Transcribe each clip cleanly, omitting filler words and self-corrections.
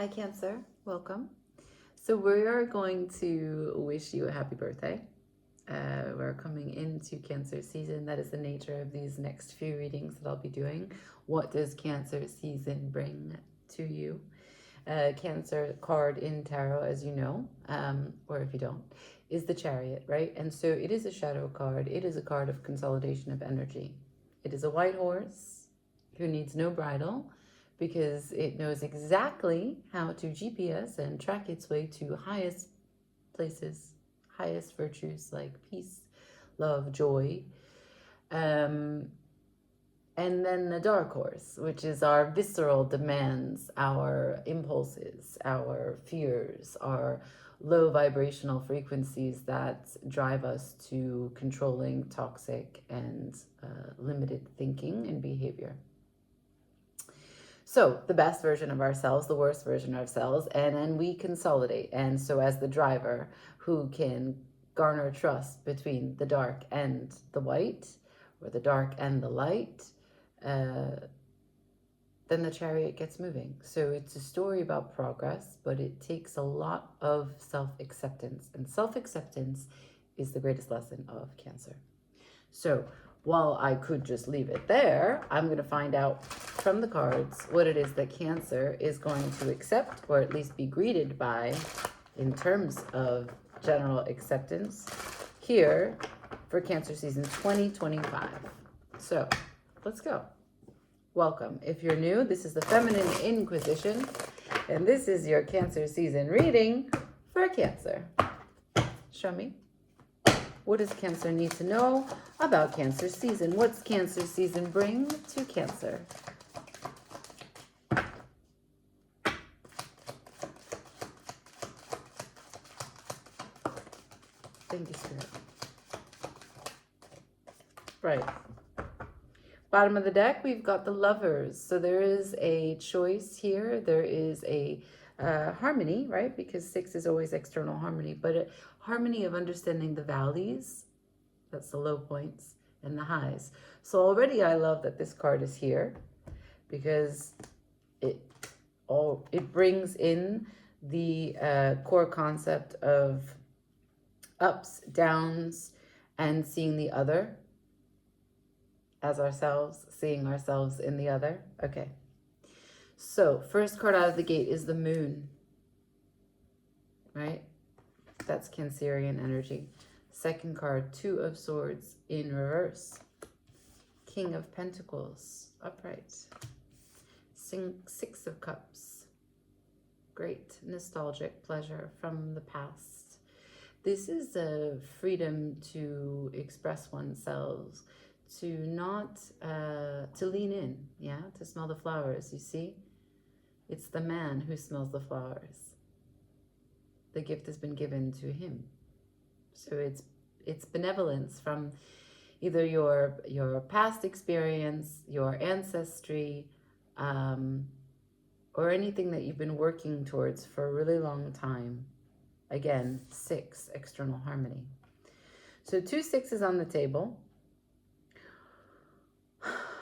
Hi, Cancer. Welcome. So we are going to wish you a happy birthday. We're coming into Cancer season. That is the nature of these next few readings that I'll be doing. What does Cancer season bring to you? Cancer card in tarot, as you know, or if you don't, is the Chariot, right? And so it is a shadow card. It is a card of consolidation of energy. It is a white horse who needs no bridle, because it knows exactly how to GPS and track its way to highest places, highest virtues like peace, love, joy. And then the dark horse, which is our visceral demands, our impulses, our fears, our low vibrational frequencies that drive us to controlling, toxic, and limited thinking and behavior. So the best version of ourselves, the worst version of ourselves, and then we consolidate. And so as the driver who can garner trust between the dark and the white, or the dark and the light, then the chariot gets moving. So it's a story about progress, but it takes a lot of self-acceptance. And self-acceptance is the greatest lesson of Cancer. So while I could just leave it there, I'm going to find out from the cards what it is that Cancer is going to accept, or at least be greeted by, in terms of general acceptance here for Cancer season 2025. So let's go. Welcome. If you're new, this is the Feminine Inquisition, and this is your Cancer season reading for Cancer. Show me. What does Cancer need to know about Cancer season? What's Cancer season bring to Cancer? Thank you, Spirit. Right. Bottom of the deck, we've got the Lovers. So there is a choice here. There is a harmony, right? Because 6 is always external harmony, but a harmony of understanding the valleys, that's the low points, and the highs. So already I love that this card is here, because it brings in the core concept of ups, downs, and seeing the other as ourselves, seeing ourselves in the other. Okay. So first card out of the gate is the Moon, right? That's Cancerian energy. Second card, 2 of Swords in reverse. King of Pentacles, upright. 6 of Cups. Great nostalgic pleasure from the past. This is a freedom to express oneself, to not, to lean in, yeah, to smell the flowers, you see? It's the man who smells the flowers. The gift has been given to him. So it's benevolence from either your past experience, your ancestry, or anything that you've been working towards for a really long time. Again, 6, external harmony. So 2 6s on the table.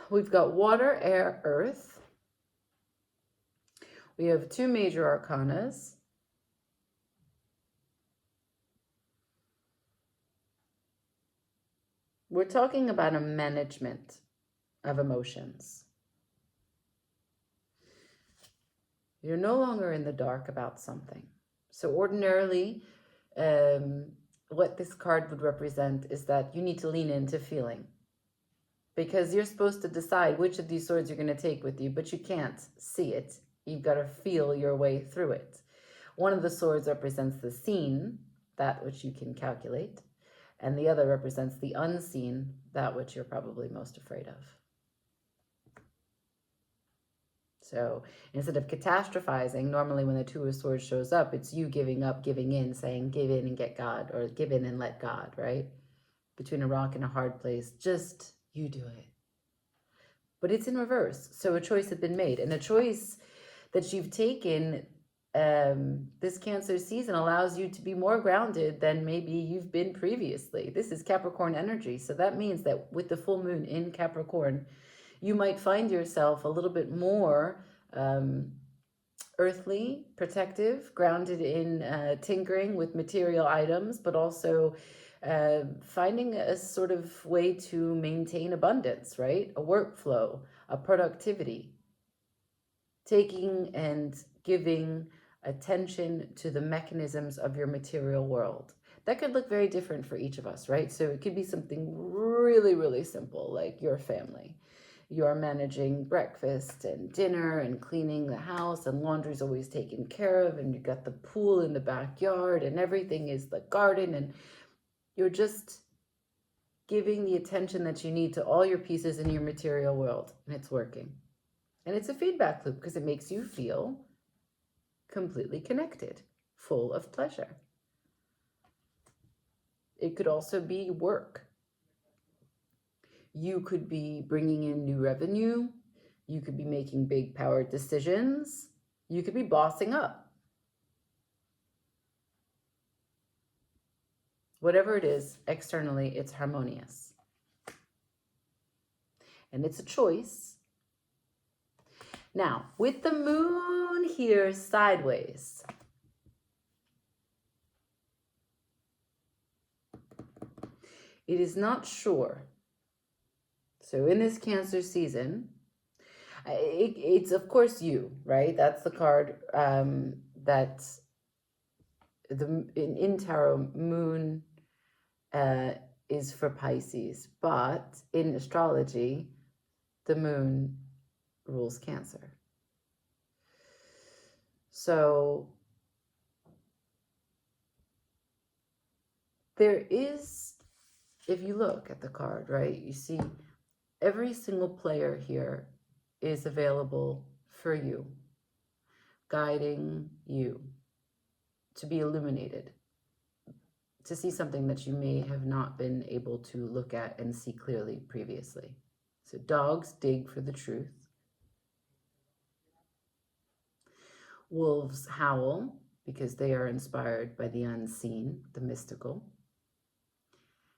We've got water, air, earth. We have 2 major arcanas. We're talking about a management of emotions. You're no longer in the dark about something. So ordinarily, what this card would represent is that you need to lean into feeling, because you're supposed to decide which of these swords you're going to take with you, but you can't see it. You've got to feel your way through it. One of the swords represents the seen, that which you can calculate, and the other represents the unseen, that which you're probably most afraid of. So instead of catastrophizing, normally when the 2 of Swords shows up, it's you giving up, giving in, saying give in and get God, or give in and let God, right? Between a rock and a hard place, just you do it. But it's in reverse. So a choice has been made, and a choice that you've taken this Cancer season allows you to be more grounded than maybe you've been previously. This is Capricorn energy. So that means that with the full moon in Capricorn, you might find yourself a little bit more earthly, protective, grounded in tinkering with material items, but also finding a sort of way to maintain abundance, right? A workflow, a productivity, taking and giving attention to the mechanisms of your material world. That could look very different for each of us, right? So it could be something really, really simple, like your family. You're managing breakfast and dinner and cleaning the house, and laundry's always taken care of, and you got the pool in the backyard, and everything is the garden, and you're just giving the attention that you need to all your pieces in your material world, and it's working. And it's a feedback loop because it makes you feel completely connected, full of pleasure. It could also be work. You could be bringing in new revenue. You could be making big power decisions. You could be bossing up. Whatever it is, externally, it's harmonious. And it's a choice. Now, with the moon here sideways, it is not sure. So in this Cancer season, it's of course you, right? That's the card that in tarot, moon is for Pisces, but in astrology, the moon rules Cancer. So there is, if you look at the card, right, you see every single player here is available for you, guiding you to be illuminated, to see something that you may have not been able to look at and see clearly previously. So dogs dig for the truth. Wolves howl because they are inspired by the unseen, the mystical.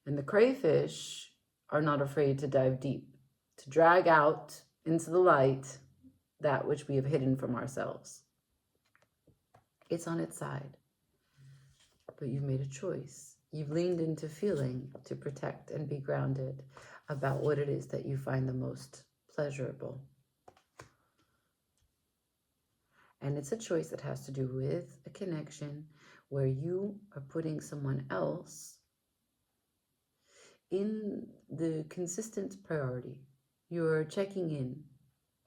And the crayfish are not afraid to dive deep, to drag out into the light that which we have hidden from ourselves. It's on its side. But you've made a choice. You've leaned into feeling to protect and be grounded about what it is that you find the most pleasurable. And it's a choice that has to do with a connection where you are putting someone else in the consistent priority. You're checking in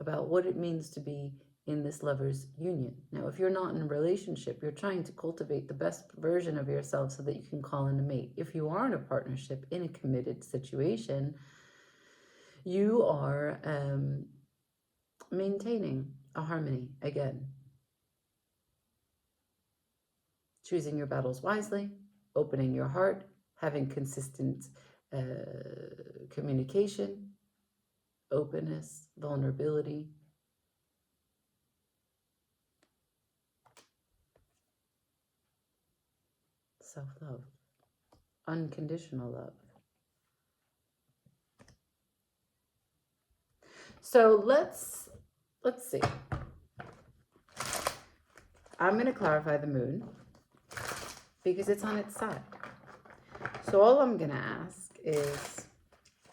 about what it means to be in this lover's union. Now, if you're not in a relationship, you're trying to cultivate the best version of yourself so that you can call in a mate. If you are in a partnership, in a committed situation, you are maintaining a harmony again. Choosing your battles wisely, opening your heart, having consistent communication, openness, vulnerability. Self-love, unconditional love. So let's see. I'm going to clarify the moon because it's on its side. So all I'm going to ask is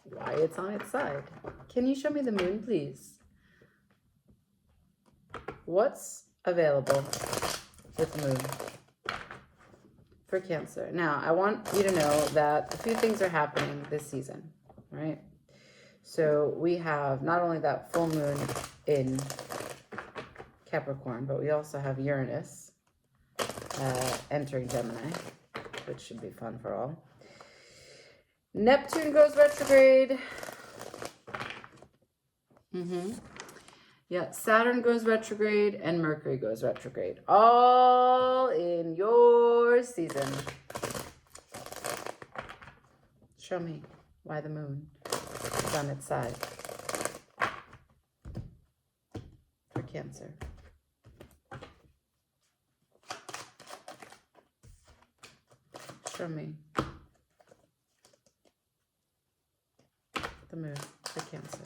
why it's on its side. Can you show me the moon, please? What's available with the moon for Cancer? Now, I want you to know that a few things are happening this season, right? So we have not only that full moon in Capricorn, but we also have Uranus entering Gemini, which should be fun for all. Neptune goes retrograde. Yeah, Saturn goes retrograde and Mercury goes retrograde. All in your season. Show me why the moon is on its side for Cancer. Show me the moon for Cancer.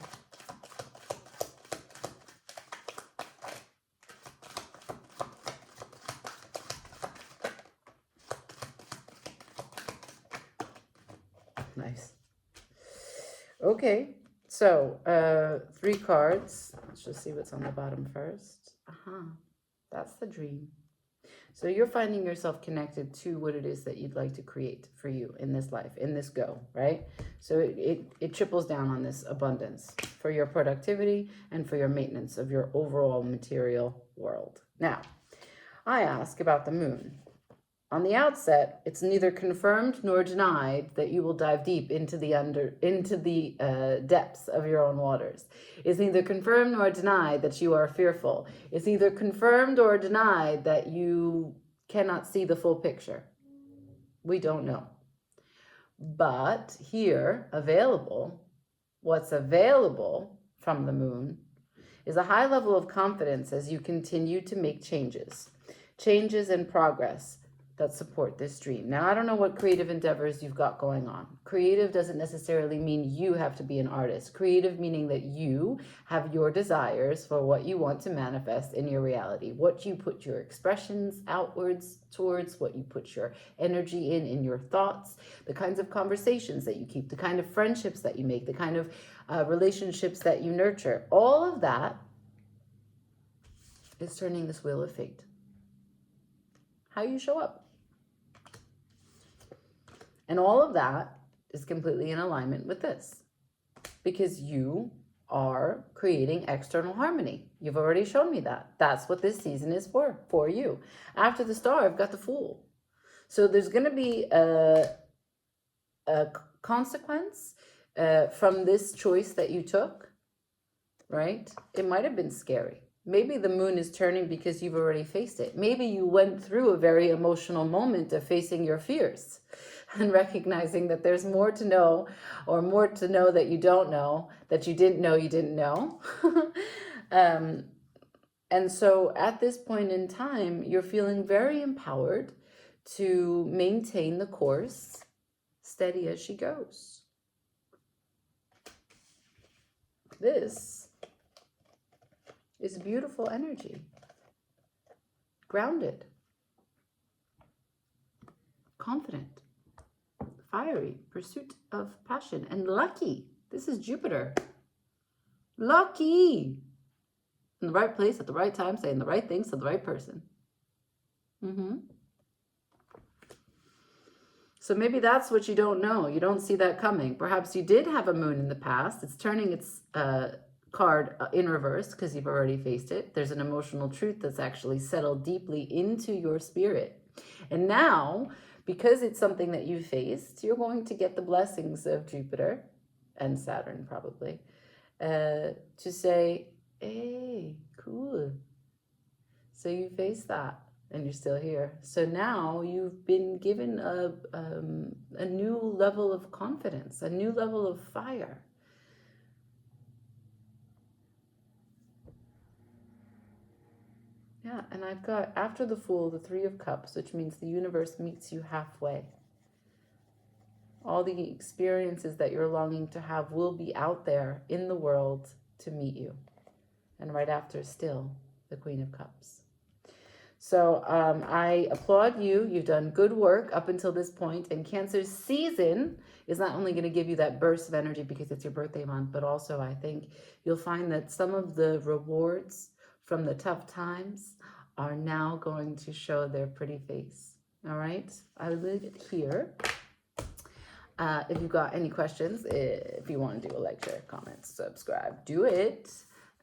Nice. Okay, so 3 cards. Let's just see what's on the bottom first. That's the dream. So you're finding yourself connected to what it is that you'd like to create for you in this life, in this go, right? So it triples down on this abundance for your productivity and for your maintenance of your overall material world. Now, I ask about the moon. On the outset, it's neither confirmed nor denied that you will dive deep into the depths of your own waters. It's neither confirmed nor denied that you are fearful. It's neither confirmed or denied that you cannot see the full picture. We don't know. But here, what's available from the moon is a high level of confidence as you continue to make changes and progress that support this dream. Now, I don't know what creative endeavors you've got going on. Creative doesn't necessarily mean you have to be an artist. Creative meaning that you have your desires for what you want to manifest in your reality, what you put your expressions outwards towards, what you put your energy in your thoughts, the kinds of conversations that you keep, the kind of friendships that you make, the kind of relationships that you nurture. All of that is turning this wheel of fate. How you show up. And all of that is completely in alignment with this, because you are creating external harmony. You've already shown me that. That's what this season is for you. After the Star, I've got the Fool. So there's going to be a consequence from this choice that you took, right? It might have been scary. Maybe the moon is turning because you've already faced it. Maybe you went through a very emotional moment of facing your fears and recognizing that there's more to know, or more to know that you don't know, that you didn't know. And so at this point in time, you're feeling very empowered to maintain the course, steady as she goes. This is beautiful energy. Grounded. Confident. Fiery. Pursuit of passion. And lucky. This is Jupiter. Lucky. In the right place at the right time, saying the right things to the right person. So maybe that's what you don't know. You don't see that coming. Perhaps you did have a moon in the past. It's turning its card in reverse because you've already faced it. There's an emotional truth that's actually settled deeply into your spirit. And now, because it's something that you faced, you're going to get the blessings of Jupiter and Saturn probably to say, hey, cool. So you faced that and you're still here. So now you've been given a new level of confidence, a new level of fire. Yeah, and I've got, after the Fool, the Three of Cups, which means the universe meets you halfway. All the experiences that you're longing to have will be out there in the world to meet you. And right after, still, the Queen of Cups. So I applaud you. You've done good work up until this point. And Cancer's season is not only going to give you that burst of energy because it's your birthday month, but also I think you'll find that some of the rewards from the tough times are now going to show their pretty face. All right, I will leave it here. If you've got any questions, if you want to do a like, share, comment, subscribe, do it.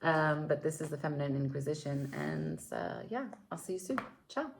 But this is the Feminine Inquisition, and yeah, I'll see you soon. Ciao.